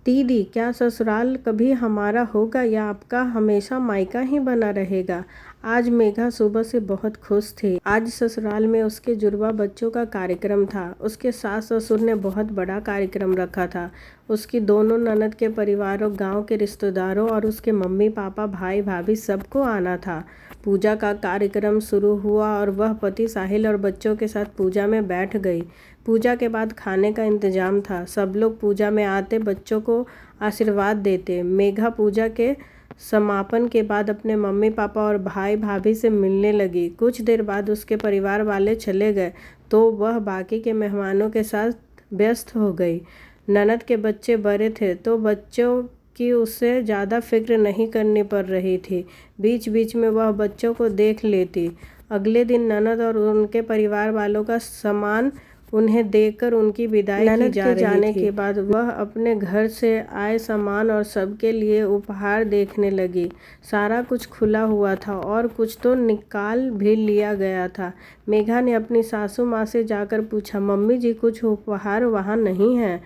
दीदी, क्या ससुराल कभी हमारा होगा या आपका हमेशा मायका ही बना रहेगा? आज मेघा सुबह से बहुत खुश थी। आज ससुराल में उसके जुड़वा बच्चों का कार्यक्रम था। उसके सास ससुर ने बहुत बड़ा कार्यक्रम रखा था। उसकी दोनों ननद के परिवारों, गांव के रिश्तेदारों और उसके मम्मी पापा, भाई भाभी सबको आना था। पूजा का कार्यक्रम शुरू हुआ और वह पति साहिल और बच्चों के साथ पूजा में बैठ गई। पूजा के बाद खाने का इंतजाम था। सब लोग पूजा में आते, बच्चों को आशीर्वाद देते। मेघा पूजा के समापन के बाद अपने मम्मी पापा और भाई भाभी से मिलने लगी। कुछ देर बाद उसके परिवार वाले चले गए तो वह बाकी के मेहमानों के साथ व्यस्त हो गई। ननद के बच्चे बड़े थे तो बच्चों की उससे ज़्यादा फिक्र नहीं करनी पड़ रही थी। बीच बीच में वह बच्चों को देख लेती। अगले दिन ननद और उनके परिवार वालों का सामान उन्हें देकर उनकी विदाई की जा रही थी। जाने के बाद वह अपने घर से आए सामान और सबके लिए उपहार देखने लगी। सारा कुछ खुला हुआ था और कुछ तो निकाल भी लिया गया था। मेघा ने अपनी सासू माँ से जाकर पूछा, मम्मी जी, कुछ उपहार वहाँ नहीं है,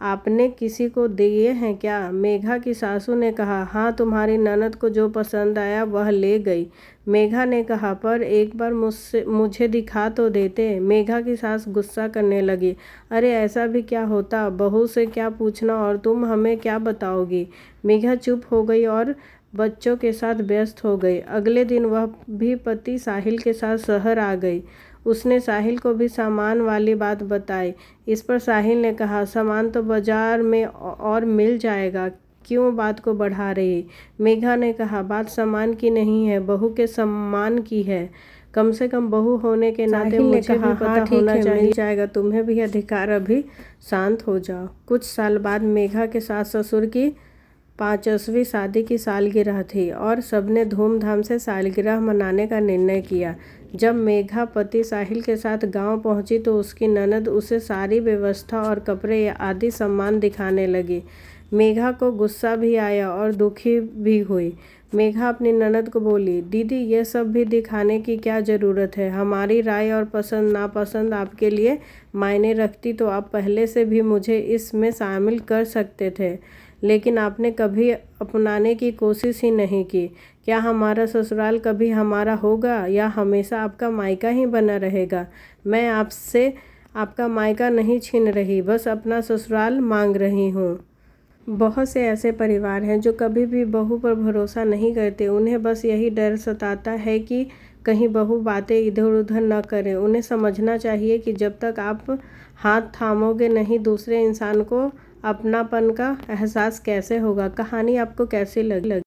आपने किसी को दिए हैं क्या? मेघा की सासू ने कहा, हाँ, तुम्हारी ननद को जो पसंद आया वह ले गई। मेघा ने कहा, पर एक बार मुझे दिखा तो देते। मेघा की सास गुस्सा करने लगी, अरे ऐसा भी क्या होता, बहू से क्या पूछना और तुम हमें क्या बताओगी? मेघा चुप हो गई और बच्चों के साथ व्यस्त हो गई। अगले दिन वह भी पति साहिल के साथ शहर आ गई। उसने साहिल को भी सामान वाली बात बताई। इस पर साहिल ने कहा, सामान तो बाजार में और मिल जाएगा, क्यों बात को बढ़ा रही? मेघा ने कहा, बात सामान की नहीं है, बहू के सम्मान की है। कम से कम बहू होने के नाते मुझे भी पता होना चाहिए। मिल जाएगा, तुम्हें भी अधिकार। अभी शांत हो जाओ। कुछ साल बाद मेघा के सास ससुर की 50वीं शादी की सालगिरह थी और सबने धूमधाम से सालगिरह मनाने का निर्णय किया। जब मेघा पति साहिल के साथ गांव पहुंची तो उसकी ननद उसे सारी व्यवस्था और कपड़े आदि सामान दिखाने लगी। मेघा को गुस्सा भी आया और दुखी भी हुई। मेघा अपनी ननद को बोली, दीदी, ये सब भी दिखाने की क्या ज़रूरत है? हमारी राय और पसंद नापसंद आपके लिए मायने रखती तो आप पहले से भी मुझे इसमें शामिल कर सकते थे, लेकिन आपने कभी अपनाने की कोशिश ही नहीं की। क्या हमारा ससुराल कभी हमारा होगा या हमेशा आपका मायका ही बना रहेगा? मैं आपसे आपका मायका नहीं छीन रही, बस अपना ससुराल मांग रही हूँ। बहुत से ऐसे परिवार हैं जो कभी भी बहू पर भरोसा नहीं करते। उन्हें बस यही डर सताता है कि कहीं बहू बातें इधर उधर न करे। उन्हें समझना चाहिए कि जब तक आप हाथ थामोगे नहीं, दूसरे इंसान को अपनापन का एहसास कैसे होगा? कहानी आपको कैसी लगी?